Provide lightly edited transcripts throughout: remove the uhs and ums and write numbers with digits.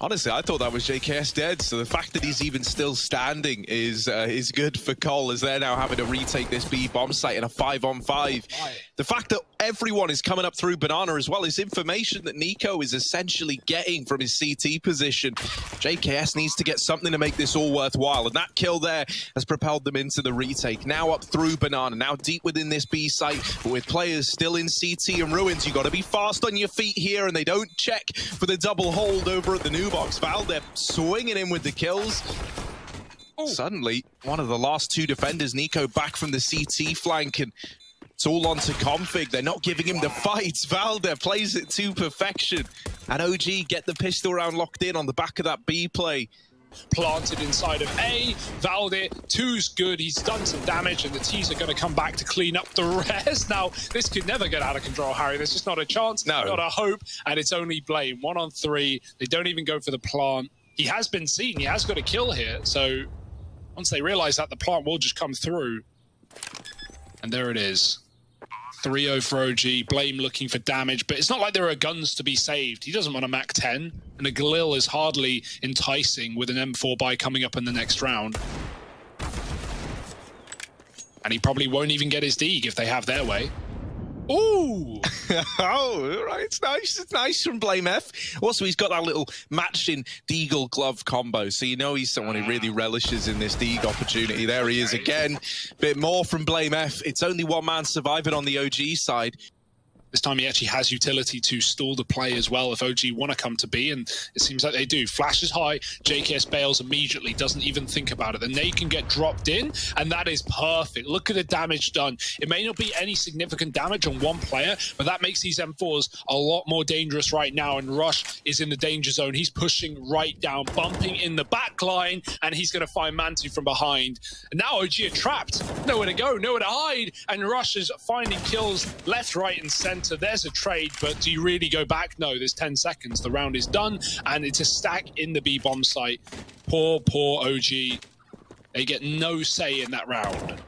Honestly, I thought that was JKS dead, so the fact that he's even still standing is good for Cole, as they're now having to retake this B bomb site in a 5-on-5. The fact that everyone is coming up through Banana as well is information that Nico is essentially getting from his CT position. JKS needs to get something to make this all worthwhile, and that kill there has propelled them into the retake. Now up through Banana, now deep within this B site, but with players still in CT and Ruins, you got to be fast on your feet here, and they don't check for the double hold over at the new box. Valde swinging in with the kills. Ooh. Suddenly, one of the last two defenders, Nico, back from the CT flank, and it's all on to Config. They're not giving him the fights. Valde plays it to perfection, and OG get the pistol round locked in on the back of that B play. Planted inside of A. Valde, 2's good. He's done some damage, and the T's are going to come back to clean up the rest. Now, this could never get out of control, Harry. There's just not a chance, not a hope, and it's only Blame. 1 on 3. They don't even go for the plant. He has been seen. He has got a kill here. So once they realize that, the plant will just come through. And there it is. 3-0 for OG. Blame looking for damage, but it's not like there are guns to be saved. He doesn't want a Mac 10, and a Galil is hardly enticing with an M4 buy coming up in the next round. And he probably won't even get his Deeg if they have their way. Ooh! Oh, right, it's nice. It's nice from Blame F. Also, he's got that little matching Deagle glove combo, so you know he's someone who really relishes in this Deeg opportunity. There he is again. Bit more from Blame F. It's only one man surviving on the OG side. This time he actually has utility to stall the play as well if OG want to come to B, and it seems like they do. Flash is high, JKS bails immediately, doesn't even think about it. The nade can get dropped in, and that is perfect. Look at the damage done. It may not be any significant damage on one player, but that makes these M4s a lot more dangerous right now, and Rush is in the danger zone. He's pushing right down, bumping in the back line, and he's going to find Mantu from behind. And now OG are trapped. Nowhere to go, nowhere to hide, and Rush is finding kills left, right, and center. There's a trade, but do you really go back? No, there's 10 seconds. The round is done, and it's a stack in the B bomb site. Poor OG. They get no say in that round.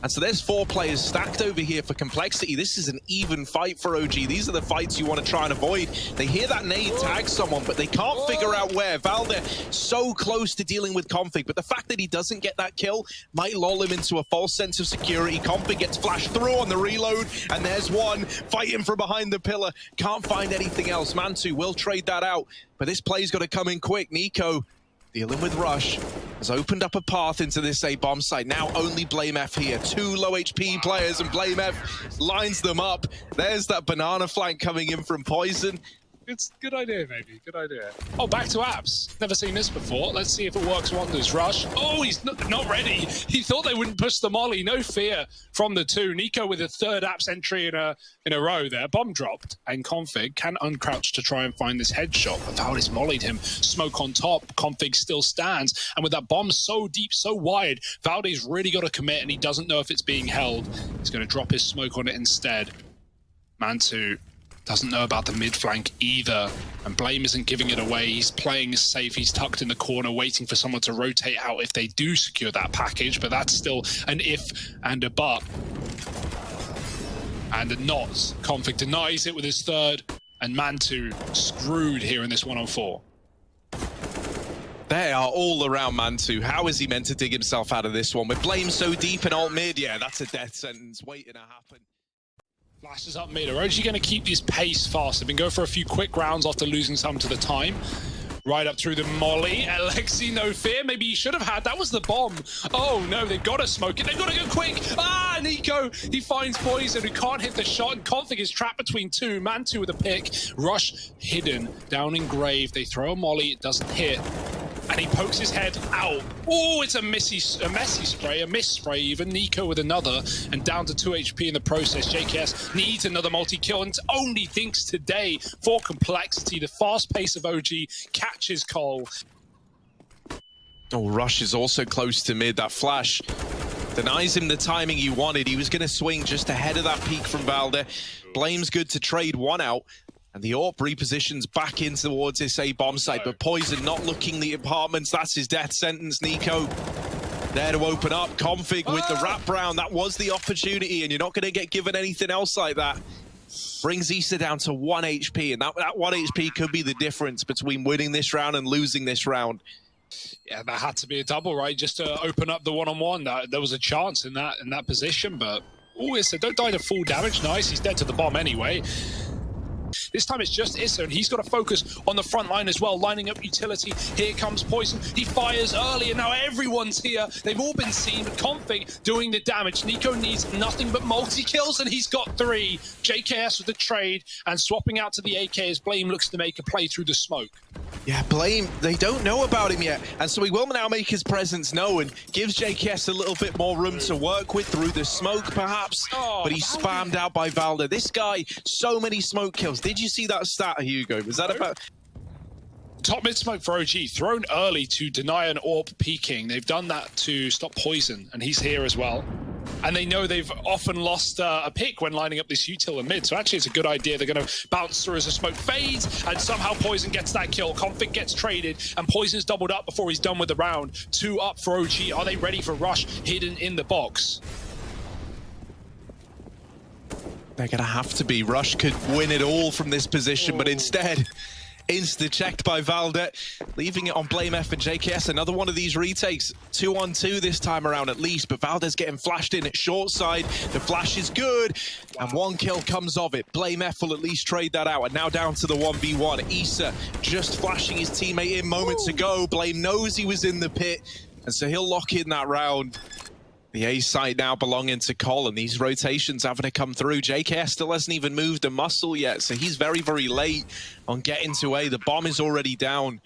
And so there's 4 players stacked over here for complexity. This is an even fight for OG. These are the fights you want to try and avoid. They hear that nade tag someone, but they can't figure out where. Valde so close to dealing with Config, but the fact that he doesn't get that kill might lull him into a false sense of security. Config gets flashed through on the reload, and there's one fighting from behind the pillar. Can't find anything else. Mantu will trade that out, but this play's got to come in quick. Nico, dealing with Rush, has opened up a path into this A bomb site. Now only Blame F here. 2 low HP players, and Blame F lines them up. There's that banana flank coming in from Poison. It's a good idea, maybe. Good idea. Oh, back to apps. Never seen this before. Let's see if it works wonders. Rush. Oh, he's not ready. He thought they wouldn't push the molly. No fear from the 2. Nico with a 3rd apps entry in a row there. Bomb dropped. And Config can uncrouch to try and find this headshot. But Valde's mollied him. Smoke on top. Config still stands. And with that bomb so deep, so wide, Valde's really got to commit, and he doesn't know if it's being held. He's going to drop his smoke on it instead. Mantu doesn't know about the mid flank either, and Blame isn't giving it away. He's playing safe. He's tucked in the corner, waiting for someone to rotate out if they do secure that package, but that's still an if and a but. And a not. Config denies it with his 3rd, and Mantu screwed here in this 1-on-4. They are all around Mantu. How is he meant to dig himself out of this one? With Blame so deep in alt mid, yeah, that's a death sentence waiting to happen. Flashes up mid. Are OG going to keep this pace fast? They've been going for a few quick rounds after losing some to the time. Right up through the molly. Alexi, no fear. Maybe he should have had. That was the bomb. Oh, no, they've got to smoke it. They've got to go quick. Ah, Nico, he finds Poison, who can't hit the shot, and Config is trapped between 2. Mantu with a pick. Rush hidden down in grave. They throw a molly. It doesn't hit. And he pokes his head out. Oh, it's a messy spray, a miss spray even. Nico with another, and down to 2 HP in the process. JKS needs another multi-kill, and only thinks today for complexity. The fast pace of OG catches Cole. Oh, Rush is also close to mid. That flash denies him the timing he wanted. He was going to swing just ahead of that peak from Valde. Blame's good to trade one out. And the AWP repositions back in towards this A bomb site, but Poison not looking the apartments. That's his death sentence. Nico there to open up. Config with the wrap round. That was the opportunity, and you're not going to get given anything else like that. brings Issa down to 1 HP, and that 1 HP could be the difference between winning this round and losing this round. Yeah, that had to be a double, right? Just to open up the one-on-one. There was a chance in that position, but Issa, don't die to full damage. Nice, he's dead to the bomb anyway. This time it's just Issa, and he's got to focus on the front line as well, lining up utility. Here comes Poison. He fires early, and now everyone's here. They've all been seen, but Config doing the damage. NiKo needs nothing but multi-kills, and he's got 3. JKS with the trade, and swapping out to the AK as Blame looks to make a play through the smoke. Yeah, Blame, they don't know about him yet, and so he will now make his presence known. Gives JKS a little bit more room to work with through the smoke, perhaps, but he's spammed out by Valda. This guy, so many smoke kills. Did you see that stat, Hugo? Was that about... Top mid smoke for OG, thrown early to deny an AWP peeking. They've done that to stop Poison, and he's here as well. And they know they've often lost a pick when lining up this util in mid, so actually it's a good idea. They're going to bounce through as the smoke fades, and somehow Poison gets that kill. Config gets traded, and Poison's doubled up before he's done with the round. 2 up for OG. Are they ready for Rush hidden in the box? They're going to have to be. Rush could win it all from this position, but instead, insta-checked by Valda, leaving it on Blame F and JKS. Another one of these retakes. 2-on-2 this time around at least, but Valda's getting flashed in at short side. The flash is good, and 1 kill comes of it. Blame F will at least trade that out, and now down to the 1v1. Issa just flashing his teammate in moments ago. Blame knows he was in the pit, and so he'll lock in that round. The A side now belonging to Cole, and these rotations having to come through. JKS still hasn't even moved a muscle yet, so he's very, very late on getting to A. The bomb is already down.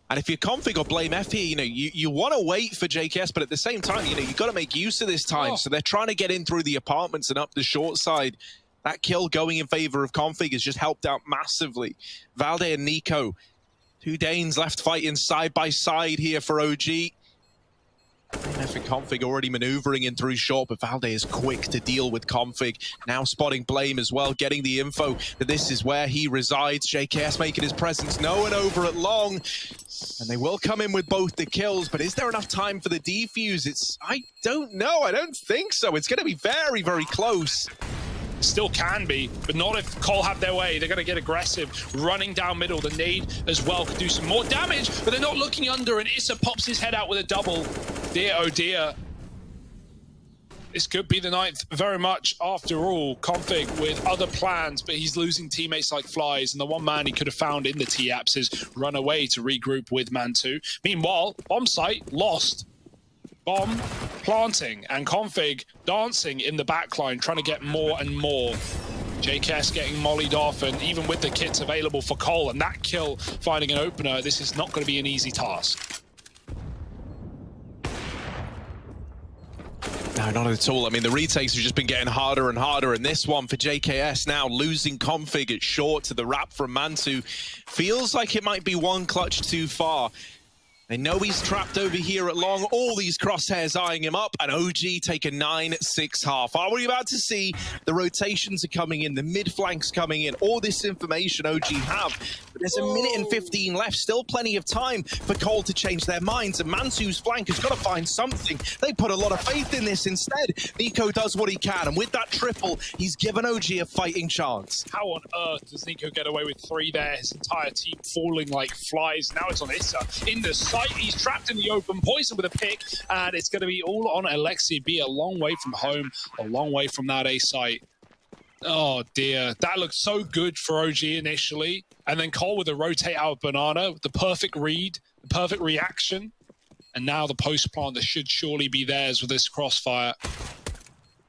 And if you're Config or Blame F here, you want to wait for JKS, but at the same time, you've got to make use of this time. So they're trying to get in through the apartments and up the short side. That kill going in favor of Config has just helped out massively. Valde and NiKo, 2 Danes left fighting side by side here for OG. F and Config already maneuvering in through short, but Valde is quick to deal with Config. Now spotting Blame as well, getting the info that this is where he resides. JKS making his presence known over at long, and they will come in with both the kills, but is there enough time for the defuse? I don't know, I don't think so. It's going to be very, very close. Still can be, but not if Cole have their way. They're going to get aggressive, running down middle. The nade as well could do some more damage, but they're not looking under, and Issa pops his head out with a double. Dear, oh dear. This could be the 9th very much after all. Config with other plans, but he's losing teammates like flies, and the one man he could have found in the T-Apps is run away to regroup with man 2. Meanwhile, bomb site lost. Bomb planting, and Config dancing in the backline, trying to get more and more. JKS getting mollied off, and even with the kits available for Cole and that kill finding an opener, this is not going to be an easy task. No, not at all. I mean, the retakes have just been getting harder and harder, and this one for JKS now losing Config at short to the wrap from Mantu. Feels like it might be one clutch too far. They know he's trapped over here at long. All these crosshairs eyeing him up, and OG take a 9-6 half. Are we about to see the rotations are coming in, the mid flanks coming in, all this information OG have? But there's 1 minute and 15 left, still plenty of time for Cole to change their minds, and Mansu's flank has got to find something. They put a lot of faith in this instead. NiKo does what he can, and with that triple, he's given OG a fighting chance. How on earth does NiKo get away with 3 there? His entire team falling like flies. Now it's on Issa in the sight. He's trapped in the open, Poison with a pick, and it's going to be all on Alexi B. A long way from home, a long way from that A site. Oh dear, that looked so good for OG initially, and then Cole with a rotate out banana, the perfect read, the perfect reaction, and now the post plant that should surely be theirs with this crossfire.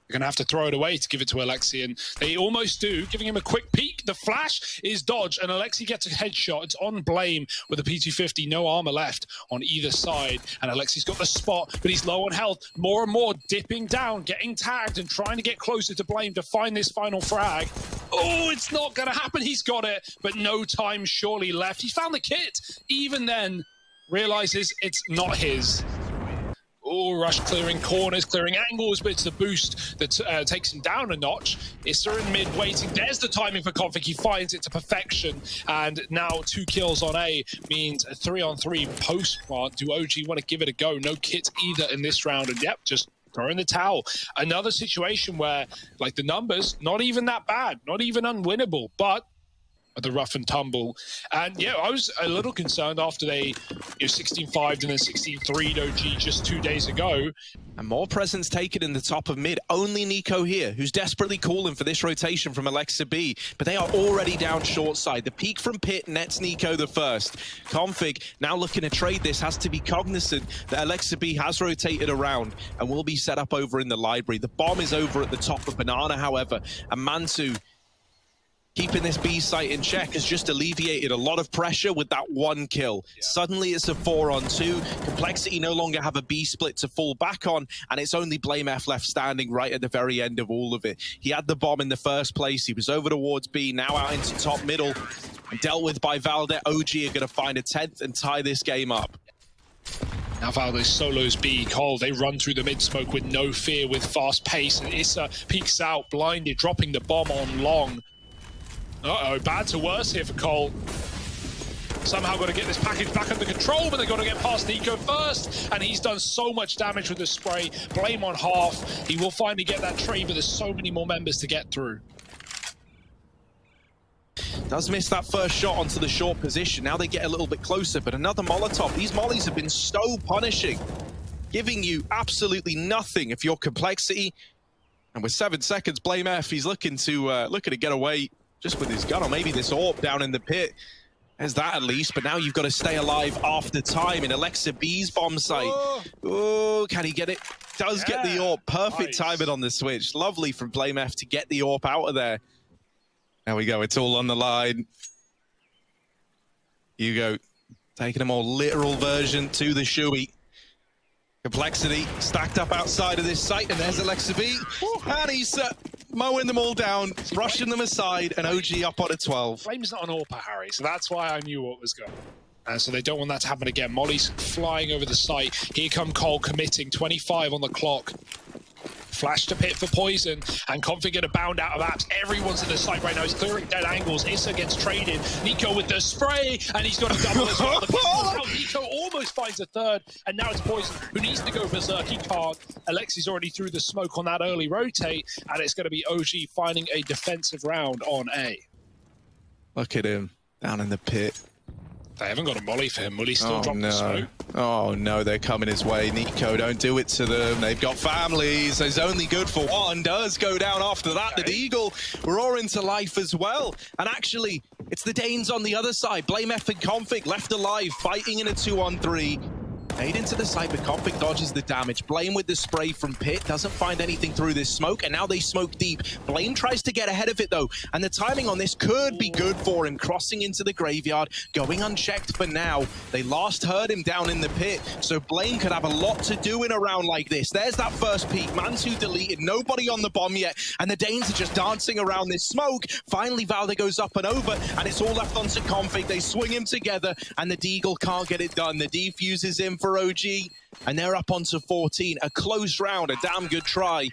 They're going to have to throw it away to give it to Alexi, and they almost do, giving him a quick peek. The flash is dodged, and Alexi gets a headshot. It's on Blame with a P250, no armor left on either side, and Alexi's got the spot, but he's low on health. More and more dipping down, getting tagged, and trying to get closer to Blame to find this final frag. Oh, it's not going to happen. He's got it, but no time surely left. He found the kit. Even then, realizes it's not his. Oh, Rush clearing corners, clearing angles, but it's the boost that takes him down a notch. Issa in mid waiting. There's the timing for Config. He finds it to perfection. And now 2 kills on A means a 3-on-3 post plant. Do OG want to give it a go? No kit either in this round. And yep, just throw in the towel. Another situation where, like, the numbers, not even that bad, not even unwinnable, but the rough and tumble. And yeah, I was a little concerned after they 16-5'd and then 16-3'd OG just 2 days ago. And more presence taken in the top of mid. Only NiKo here, who's desperately calling for this rotation from Alexa B. But they are already down short side. The peak from Pit nets NiKo the first. Config, now looking to trade this, has to be cognizant that Alexa B has rotated around and will be set up over in the library. The bomb is over at the top of Banana, however. And Mantu, keeping this B site in check, has just alleviated a lot of pressure with that one kill. Yeah. Suddenly it's a 4-on-2. Complexity no longer have a B split to fall back on, and it's only blameF left standing right at the very end of all of it. He had the bomb in the first place. He was over towards B, now out into top middle. Dealt with by Valde. OG are going to find a 10th and tie this game up. Now Valde solos B. Cole, they run through the mid-smoke with no fear, with fast pace, and Issa peeks out, blinded, dropping the bomb on long. Uh-oh, bad to worse here for Cole. Somehow got to get this package back under control, but they've got to get past NiKo first, and he's done so much damage with the spray. Blame on half. He will finally get that trade, but there's so many more members to get through. Does miss that first shot onto the short position. Now they get a little bit closer, but another Molotov. These mollies have been so punishing, giving you absolutely nothing if you're Complexity. And with 7 seconds, blameF, he's looking to get away just with his gun, or maybe this AWP down in the pit. There's that at least, but now you've got to stay alive after time in Alexa B's bomb site. Oh, can he get it? Does get the AWP. Perfect timing on the switch. Lovely from blameF to get the AWP out of there. There we go, it's all on the line. Hugo taking a more literal version to the shoey. Complexity stacked up outside of this site, and there's Alexa B. And he's mowing them all down, brushing them aside, and OG up on a 12. Flame's not an AWPer, Harry, so that's why I knew what was going on. So they don't want that to happen again. Molly's flying over the site. Here come Cole committing, 25 on the clock. Flash to Pit for Poison, and Config going to bound out of apps. Everyone's in the site right now. He's clearing dead angles. Issa gets traded. NiKo with the spray, and he's got a double as well. Now NiKo almost finds a third, and now it's Poison who needs to go berserk. He can't. Alexi's already through the smoke on that early rotate, and it's going to be OG finding a defensive round on A. Look at him down in the pit. They haven't got a molly for him. Molly's still dropping the smoke. Oh no, they're coming his way. NiKo, don't do it to them. They've got families. It's only good for one. Does go down after that. Okay. The Eagle roaring to life as well. And actually, it's the Danes on the other side. blameF and Config left alive, fighting in a 2-on-3. Made into the site, but Config dodges the damage. Blame with the spray from Pit, doesn't find anything through this smoke, and now they smoke deep. Blame tries to get ahead of it though, and the timing on this could be good for him, crossing into the graveyard, going unchecked for now. They last heard him down in the pit, so Blame could have a lot to do in a round like this. There's that first peak, Mantu deleted, nobody on the bomb yet, and the Danes are just dancing around this smoke. Finally, Valde goes up and over, and it's all left onto Config. They swing him together, and the Deagle can't get it done. The defuse is in for OG, and they're up onto 14. A close round, a damn good try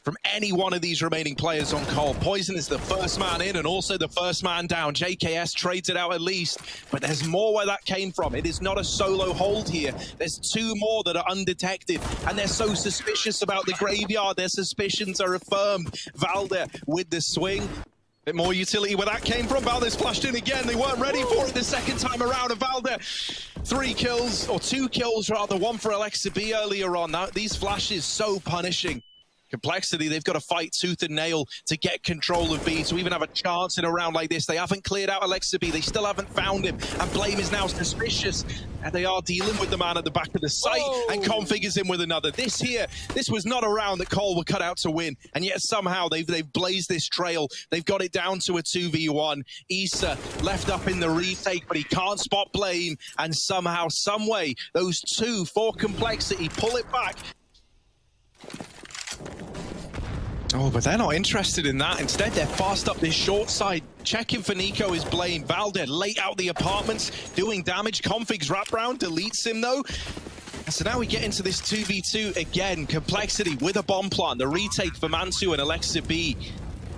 from any one of these remaining players on Cole. Poison is the first man in and also the first man down. JKS trades it out at least, but there's more where that came from. It is not a solo hold here. There's 2 more that are undetected, and they're so suspicious about the graveyard. Their suspicions are affirmed. Valde with the swing. Bit more utility where that came from. Valde's flashed in again. They weren't ready for it the second time around. And Valde, 3 kills, or 2 kills rather, 1 for Alexa B earlier on. Now, these flashes so punishing. Complexity, they've got to fight tooth and nail to get control of B, to even have a chance in a round like this. They haven't cleared out Alexa B. They still haven't found him. And Blame is now suspicious. And they are dealing with the man at the back of the site. And Config is in with another. This was not a round that Cole were cut out to win. And yet somehow they've blazed this trail. They've got it down to a 2v1. Issa left up in the retake, but he can't spot Blame. And somehow, some way, those 2 for Complexity pull it back. Oh, but they're not interested in that. Instead, they're fast up this short side. Checking for NiKo is Blame. Valde late out the apartments, doing damage. Config's wraparound deletes him, though. And so now we get into this 2v2 again. Complexity with a bomb plant. The retake for Mantu and Alexa B.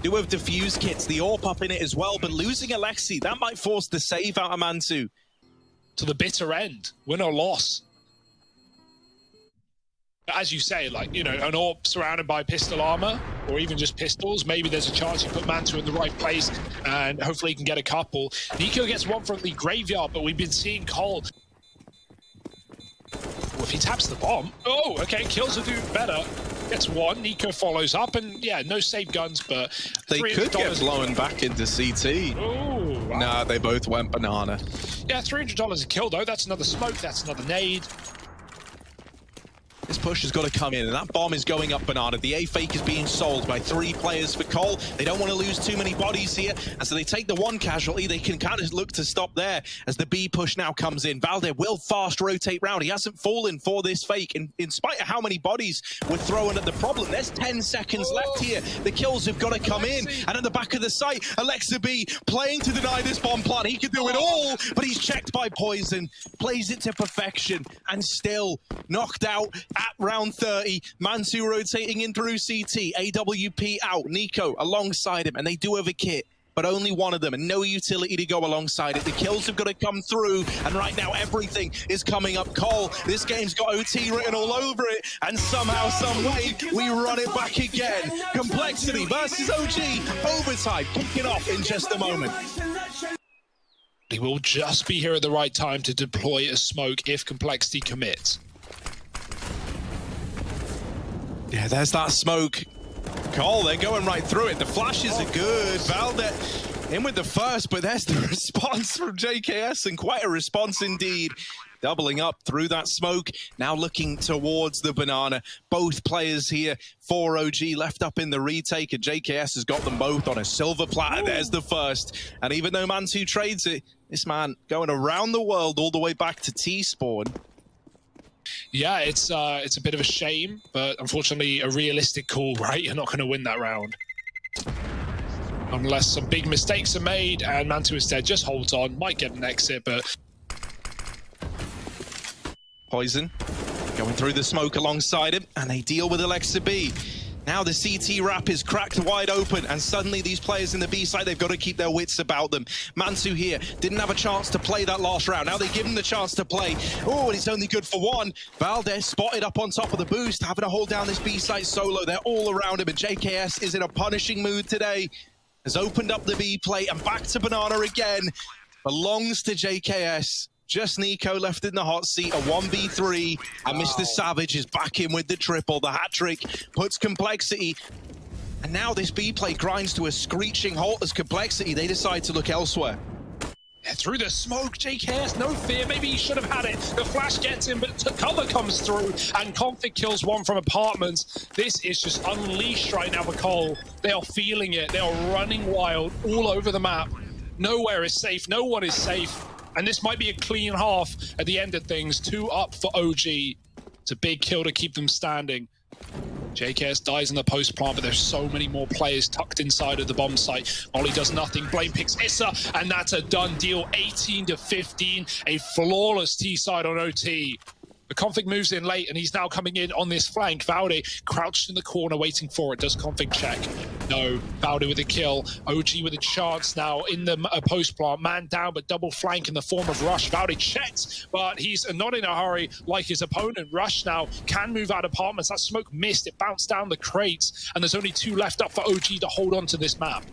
Do have defuse kits, the AWP up in it as well. But losing Alexi, that might force the save out of Mantu. To the bitter end. Win or loss. As you say, like, you know, an AWP surrounded by pistol armor, or even just pistols, maybe there's a chance you put Mantu in the right place, and hopefully he can get a couple. Nico gets one from the graveyard, but we've been seeing Cole. Well, if he taps the bomb, oh, okay, kills will do better. Gets one, Nico follows up, and yeah, no save guns, but they could get blown back into CT. Oh, wow. Nah, they both went banana. Yeah, $300 a kill though. That's another smoke, that's another nade. This push has got to come in, and that bomb is going up banana. The A-fake is being sold by 3 players for Cole. They don't want to lose too many bodies here, and so they take the one casualty. They can kind of look to stop there as the B push now comes in. Valde will fast rotate round. He hasn't fallen for this fake, in spite of how many bodies were thrown at the problem. There's 10 seconds left here. The kills have got to come in, and at the back of the site, Alexa B playing to deny this bomb plant. He could do it all, but he's checked by Poison, plays it to perfection, and still knocked out at round 30. Mantu rotating in through CT. AWP out. Nico alongside him, and they do have a kit, but only one of them, and no utility to go alongside it. The kills have got to come through, and right now everything is coming up Cole. This game's got OT written all over it, and somehow, some way, we run it back again. Complexity versus OG. Overtime kicking off in just a moment. He will just be here at the right time to deploy a smoke if Complexity commits. Yeah, there's that smoke. Cole, they're going right through it. The flashes are good. Valde in with the first, but there's the response from JKS, and quite a response indeed. Doubling up through that smoke, now looking towards the banana. Both players here for OG left up in the retake, and JKS has got them both on a silver platter. There's the first. And even though Mantu trades it, this man going around the world all the way back to T-spawn. Yeah, it's a bit of a shame, but unfortunately a realistic call, right? You're not going to win that round. Unless some big mistakes are made, and Mantu instead just holds on, might get an exit, but... Poison going through the smoke alongside him, and they deal with Alexa B. Now the CT wrap is cracked wide open, and suddenly these players in the B side, they've got to keep their wits about them. Mantu here didn't have a chance to play that last round. Now they give him the chance to play. Oh, and he's only good for one. Valde spotted up on top of the boost, having to hold down this B side solo. They're all around him, and JKS is in a punishing mood today. Has opened up the B plate, and back to banana again. Belongs to JKS. Just Nico left in the hot seat, a 1v3, and Mr. Savage is back in with the triple. The hat trick puts Complexity, and now this B play grinds to a screeching halt as Complexity, they decide to look elsewhere. Yeah, through the smoke, JKS, no fear, maybe he should have had it. The flash gets him, but cover comes through, and Config kills one from apartments. This is just unleashed right now for Cole. They are feeling it, they are running wild all over the map. Nowhere is safe, no one is safe. And this might be a clean half at the end of things. 2 up for OG. It's a big kill to keep them standing. JKS dies in the post plant, but there's so many more players tucked inside of the bomb site. Molly does nothing. Blame picks Issa, and that's a done deal. 18-15. A flawless T-side on OT. The Config moves in late, and he's now coming in on this flank. Valde crouched in the corner waiting for it. Does Config check? No. Valde with a kill. OG with a chance now in the post plant. Man down, but double flank in the form of Rush. Valde checks, but he's not in a hurry like his opponent. Rush now can move out apartments. That smoke missed. It bounced down the crates, and there's only 2 left up for OG to hold on to this map.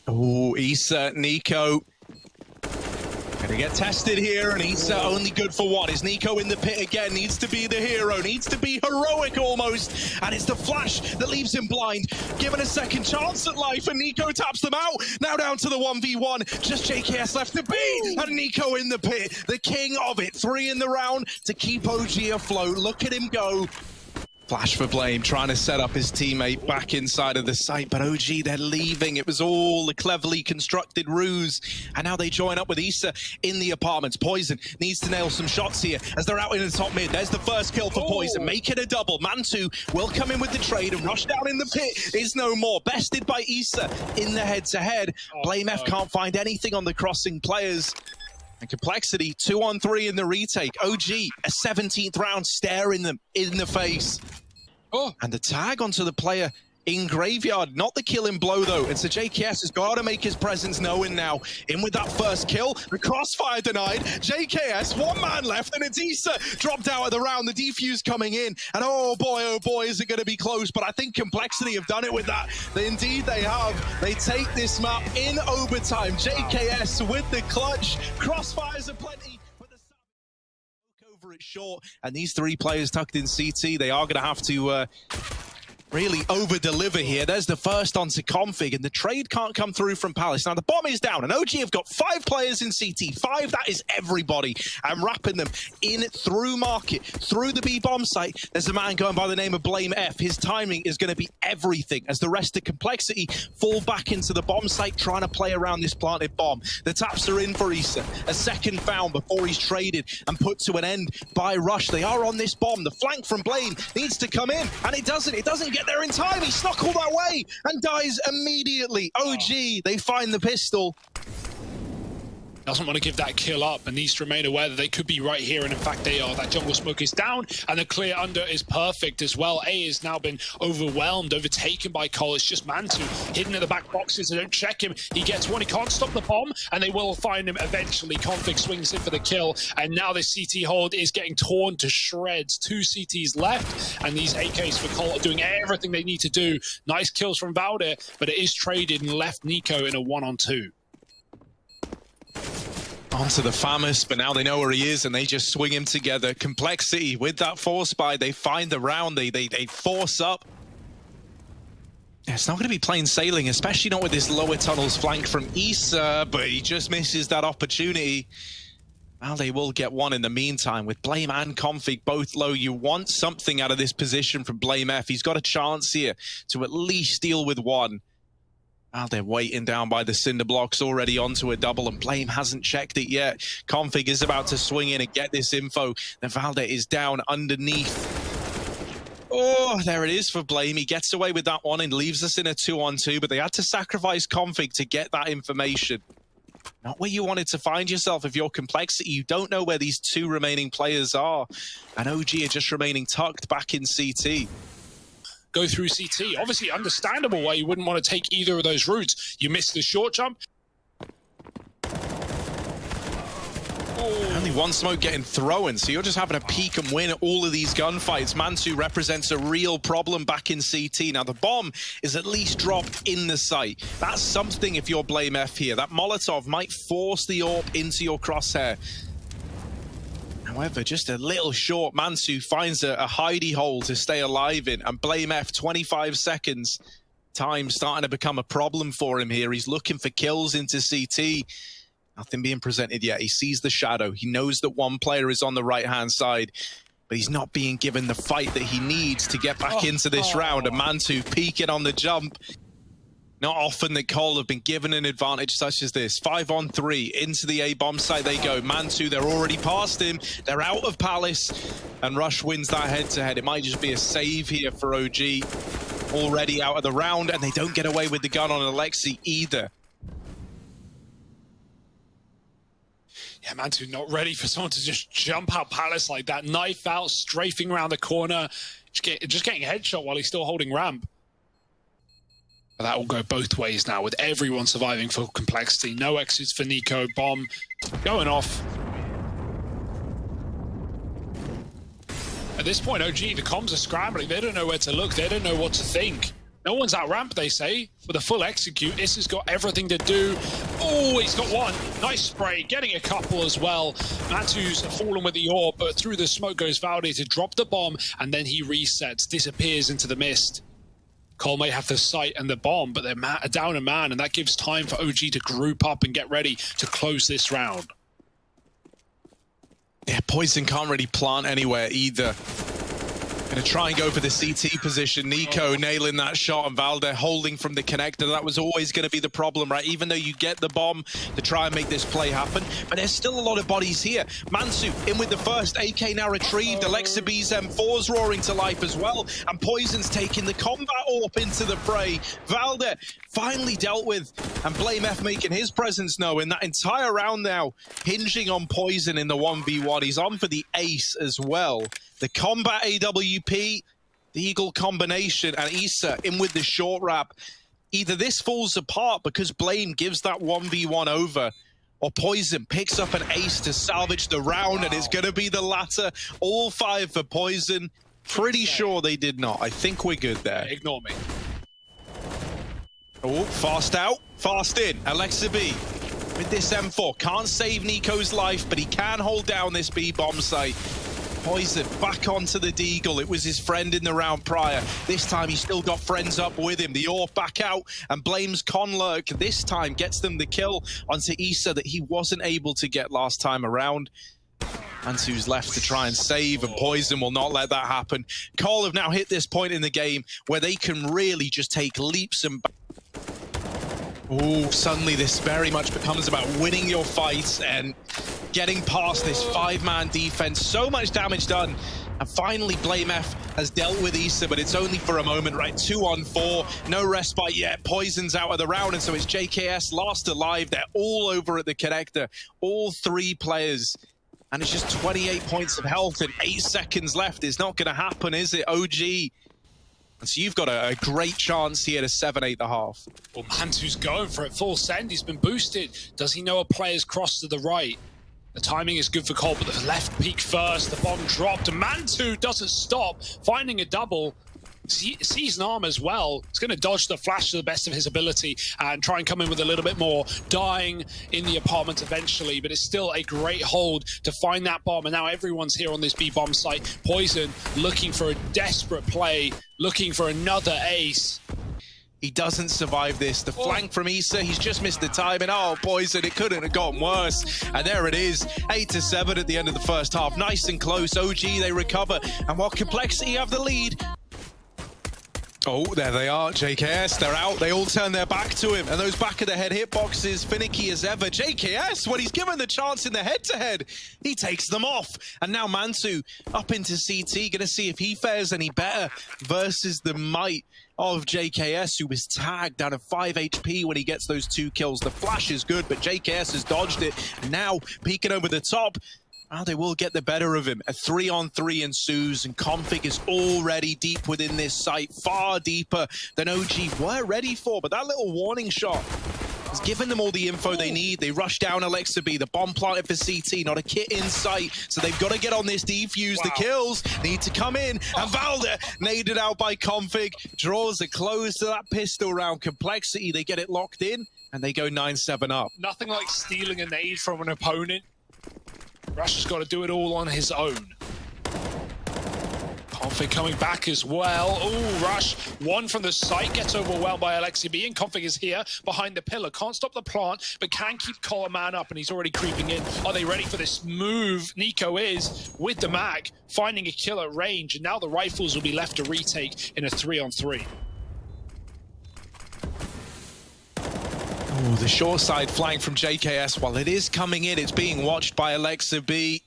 Oh, Issa, Nico. Gonna get tested here, and he's only good for one. Is Nico in the pit again? Needs to be the hero, needs to be heroic almost, and it's the flash that leaves him blind. Given a second chance at life, and Nico taps them out. Now down to the 1v1, just JKS left to be, and Nico in the pit, the king of it. 3 in the round to keep OG afloat. Look at him go. Flash for Blame, trying to set up his teammate back inside of the site, but OG, they're leaving. It was all a cleverly constructed ruse, and now they join up with Issa in the apartments. Poison needs to nail some shots here as they're out in the top mid. There's the first kill for Poison, make it a double. Mantu will come in with the trade, and Rush down in the pit is no more. Bested by Issa in the head-to-head. Blame F can't find anything on the crossing players. And Complexity, 2-on-3 in the retake. OG, a 17th round staring them in the face. And the tag onto the player in Graveyard. Not the killing blow, though. And so JKS has got to make his presence known now. In with that first kill. The crossfire denied. JKS, one man left, and it's Issa dropped out of the round. The defuse coming in. And oh boy, is it going to be close. But I think Complexity have done it with that. Indeed, they have. They take this map in overtime. JKS with the clutch. Crossfires are plenty. Over it short. And these three players tucked in CT, they are going to have to really over-deliver here. There's the first onto Config, and the trade can't come through from Palace. Now, the bomb is down, and OG have got 5 players in CT. 5, that is everybody. I'm wrapping them in through market, through the B bomb site. There's a man going by the name of Blame F. His timing is going to be everything as the rest of Complexity fall back into the bomb site, trying to play around this planted bomb. The taps are in for Issa. A second found before he's traded and put to an end by Rush. They are on this bomb. The flank from Blame needs to come in, and it doesn't. It doesn't get there in time. He snuck all that way and dies immediately. OG, they find the pistol. Doesn't want to give that kill up and needs to remain aware that they could be right here, and in fact they are. That jungle smoke is down and the clear under is perfect as well. A has now been overtaken by Cole. It's just Mantu hidden in the back boxes. They don't check him. He gets one. He can't stop the bomb, and they will find him eventually. Config swings in for the kill, and now the CT hold is getting torn to shreds. 2 CTs left, and these AKs for Cole are doing everything they need to do. Nice kills from Valde, but it is traded and left Nico in a 1-on-2. Onto the Famous, but now they know where he is and they just swing him together. Complexity with that force buy, they find the round, they force up. Yeah, it's not going to be plain sailing, especially not with this lower tunnels flank from Issa, but he just misses that opportunity. Well, they will get one in the meantime with Blame and Config both low. You want something out of this position from Blame F. He's got a chance here to at least deal with one. Well, they're waiting down by the cinder blocks, already onto a double, and Blame hasn't checked it yet. Config is about to swing in and get this info. Then Valde is down underneath. Oh, there it is for Blame. He gets away with that one and leaves us in a 2-on-2, but they had to sacrifice Config to get that information. Not where you wanted to find yourself if you're Complexity. You don't know where these 2 remaining players are. And OG are just remaining tucked back in CT. Go through CT. Obviously understandable why you wouldn't want to take either of those routes. You missed the short jump. Only one smoke getting thrown, so you're just having to peek and win all of these gunfights. Mantu represents a real problem back in CT. Now, the bomb is at least dropped in the site. That's something if you're Blame F here. That Molotov might force the AWP into your crosshair. However, just a little short. Mantu finds a hidey hole to stay alive in, and Blame F, 25 seconds. Time starting to become a problem for him here. He's looking for kills into CT. Nothing being presented yet. He sees the shadow. He knows that one player is on the right-hand side, but he's not being given the fight that he needs to get back into this round. And Mantu peeking on the jump. Not often that Cole have been given an advantage such as this. 5-on-3 into the A-bomb site they go. Mantu, they're already past him. They're out of Palace, and Rush wins that head-to-head. It might just be a save here for OG. Already out of the round, and they don't get away with the gun on Alexi either. Yeah, Mantu not ready for someone to just jump out Palace like that. Knife out, strafing around the corner. Just getting a headshot while he's still holding ramp. But that will go both ways now, with everyone surviving for Complexity. No exits for Nico. Bomb going off. At this point, OG, the comms are scrambling. They don't know where to look. They don't know what to think. No one's out ramp, they say, with a full execute. Issa's got everything to do. Oh, he's got one. Nice spray, getting a couple as well. Mantu's fallen with the AWP, but through the smoke goes Valde to drop the bomb, and then he resets, disappears into the mist. Cole may have the sight and the bomb, but they're down a man, and that gives time for OG to group up and get ready to close this round. Yeah, Poison can't really plant anywhere either. Gonna try and go for the CT position. Nico nailing that shot, and Valde holding from the connector. That was always going to be the problem, right? Even though you get the bomb to try and make this play happen, but there's still a lot of bodies here. Mansu in with the first, AK now retrieved. Alexa B's M4's roaring to life as well, and Poison's taking the combat AWP into the fray. Valde finally dealt with, and Blame F making his presence known. That entire round now hinging on Poison in the 1v1. He's on for the ace as well. The combat AWP, The Eagle combination and Issa in with the short wrap. Either this falls apart because Blame gives that 1v1 over, or Poison picks up an ace to salvage the round, and it's going to be the latter. All 5 for Poison. Pretty sure they did not. I think we're good there. Ignore me. Oh, fast out, fast in. Alexa B with this M4. Can't save Nico's life, but he can hold down this B bomb site. Poison back onto the Deagle. It was his friend in the round prior. This time he still got friends up with him. The AWP back out and blames Conlurk. This time gets them the kill onto Issa that he wasn't able to get last time around. Mantu's left to try and save, and Poison will not let that happen. Cole have now hit this point in the game where they can really just take leaps and suddenly this very much becomes about winning your fights and getting past this 5-man defense. So much damage done. And finally, Blame F has dealt with Issa, but it's only for a moment, right? 2 on 4, no respite yet. Poison's out of the round, and so it's JKS last alive. They're all over at the connector, all 3 players. And it's just 28 points of health and 8 seconds left. It's not going to happen, is it, OG? And so you've got a great chance here to 7-8.5. Well, Mantu's going for it full send. He's been boosted. Does he know a player's crossed to the right? The timing is good for Cole, but the left peak first. The bomb dropped, and Mantu doesn't stop, finding a double. Sees an arm as well. He's going to dodge the flash to the best of his ability and try and come in with a little bit more, dying in the apartment eventually, but it's still a great hold to find that bomb, and now everyone's here on this B bomb site. Poison looking for a desperate play, looking for another ace. He doesn't survive this. The flank from Issa, he's just missed the timing. Oh, Poison, it couldn't have gotten worse. And there it is, 8-7 at the end of the first half. Nice and close. OG, they recover. And while Complexity have the lead, oh, there they are, JKS, they're out. They all turn their back to him, and those back-of-the-head hitboxes, finicky as ever. JKS, when he's given the chance in the head-to-head, he takes them off. And now Mantu up into CT, gonna see if he fares any better versus the might of JKS, who was tagged down to 5 HP when he gets those 2 kills. The flash is good, but JKS has dodged it. Now, peeking over the top, well, they will get the better of him. A 3-on-3 ensues, and Config is already deep within this site, far deeper than OG were ready for. But that little warning shot has given them all the info they need. They rush down Alexa B, the bomb planted for CT, not a kit in sight. So they've got to get on this defuse. The kills need to come in, and Valder naded out by Config, draws a close to that pistol round. Complexity, they get it locked in, and they go 9-7 up. Nothing like stealing a nade from an opponent. Rush has got to do it all on his own. Config coming back as well. Oh, Rush, 1 from the site, gets overwhelmed by Alexi B, and Config is here behind the pillar. Can't stop the plant, but can keep Collar Man up, and he's already creeping in. Are they ready for this move? Nico is, with the Mac, finding a kill at range, and now the rifles will be left to retake in a 3-on-3. Ooh, the short side flank from JKS. While it is coming in, it's being watched by Alexa B.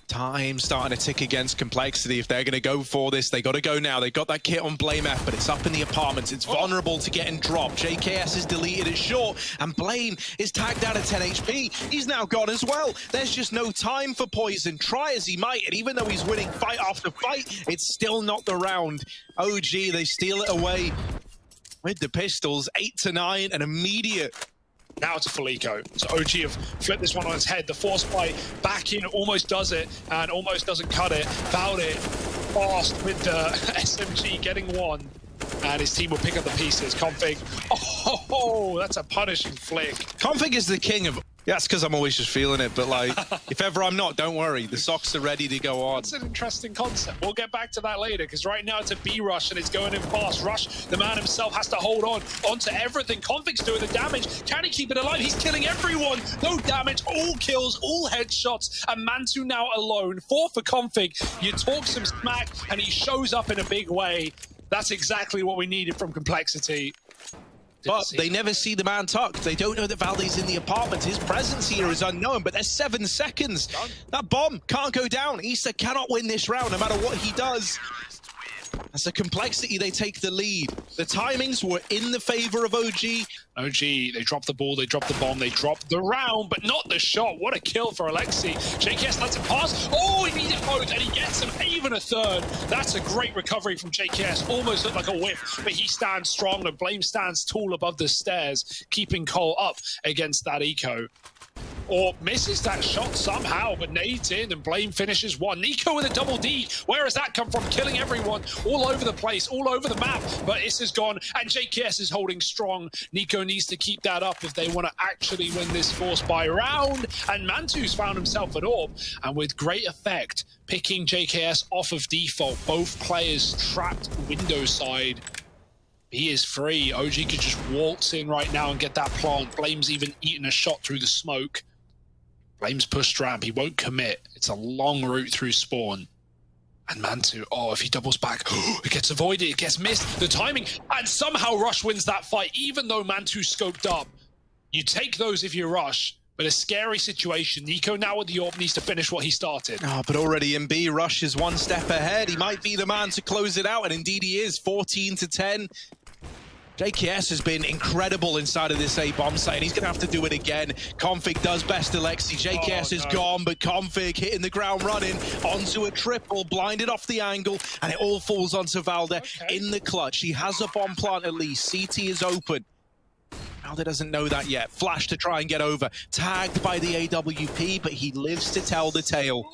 Time starting to tick against Complexity. If they're going to go for this, they got to go now. They got that kit on Blame F, but it's up in the apartments. It's vulnerable to getting dropped. JKS is deleted it short, and Blame is tagged out at 10 HP. He's now gone as well. There's just no time for Poison. Try as he might, and even though he's winning fight after fight, it's still not the round. OG, they steal it away with the pistols, 8-9, an immediate. Now to Felico. So OG have flipped this one on its head. The force play back in almost does it, and almost doesn't cut it. Fouled it fast with the SMG getting 1. And his team will pick up the pieces. Config. Oh, that's a punishing flick. Config is the king of. Yeah, that's because I'm always just feeling it, but like, if ever I'm not, don't worry. The socks are ready to go on. That's an interesting concept. We'll get back to that later, because right now it's a B rush, and it's going in fast. Rush, the man himself, has to hold on onto everything. Config's doing the damage. Can he keep it alive? He's killing everyone. No damage, all kills, all headshots, and Mantu now alone. 4 for Config. You talk some smack, and he shows up in a big way. That's exactly what we needed from Complexity. But they never see the man tucked. They don't know that Valde's in the apartment. His presence here is unknown, but there's 7 seconds. That bomb can't go down. Issa cannot win this round no matter what he does. As a Complexity, they take the lead. The timings were in the favor of OG. OG, they drop the ball, they drop the bomb, they drop the round, but not the shot. What a kill for Alexi. JKS lets it pass. Oh, he needed both, and he gets him even a third. That's a great recovery from JKS. Almost looked like a whip, but he stands strong, and Blame stands tall above the stairs, keeping Cole up against that eco. Or misses that shot somehow, but nades in and Blame finishes one. Nico with a double D. Where has that come from? Killing everyone all over the place, all over the map. But Issa's gone and JKS is holding strong. Nico needs to keep that up if they want to actually win this force by round. And Mantu's found himself an orb and with great effect, picking JKS off of default. Both players trapped window side. He is free. OG could just waltz in right now and get that plant. Blame's even eaten a shot through the smoke. Blame's pushed ramp. He won't commit. It's a long route through spawn. And Mantu, oh, if he doubles back, it gets avoided, it gets missed. The timing, and somehow Rush wins that fight, even though Mantu scoped up. You take those if you rush, but a scary situation. Nico now with the orb needs to finish what he started. Oh, but already in B, Rush is one step ahead. He might be the man to close it out, and indeed he is, 14-10. JKS has been incredible inside of this A bomb site, and he's going to have to do it again. Config does best Alexi. JKS is gone, but Config hitting the ground running onto a triple, blinded off the angle, and it all falls onto Valde in the clutch. He has a bomb plant at least. CT is open. Valde doesn't know that yet. Flash to try and get over. Tagged by the AWP, but he lives to tell the tale.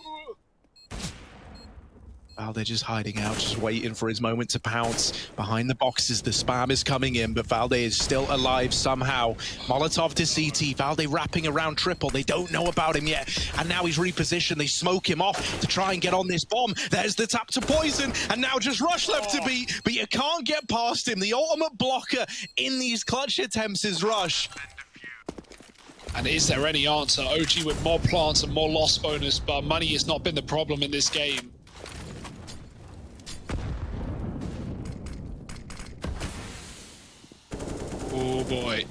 Valde just hiding out, just waiting for his moment to pounce. Behind the boxes, the spam is coming in, but Valde is still alive somehow. Molotov to CT, Valde wrapping around triple. They don't know about him yet, and now he's repositioned. They smoke him off to try and get on this bomb. There's the tap to poison, and now just Rush left to beat, but you can't get past him. The ultimate blocker in these clutch attempts is Rush. And is there any answer? OG with more plants and more loss bonus, but money has not been the problem in this game. Oh boy.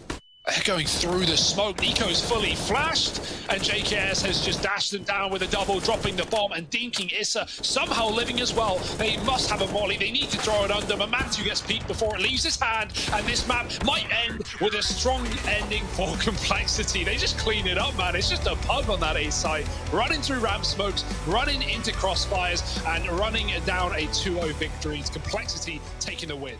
They're going through the smoke. Nico's fully flashed, and JKS has just dashed them down with a double, dropping the bomb and dinking Issa, somehow living as well. They must have a molly. They need to throw it under. Mantu gets peeked before it leaves his hand, and this map might end with a strong ending for Complexity. They just clean it up, man. It's just a pug on that A side, running through ramp smokes, running into crossfires, and running down a 2-0 victory. It's Complexity taking the win.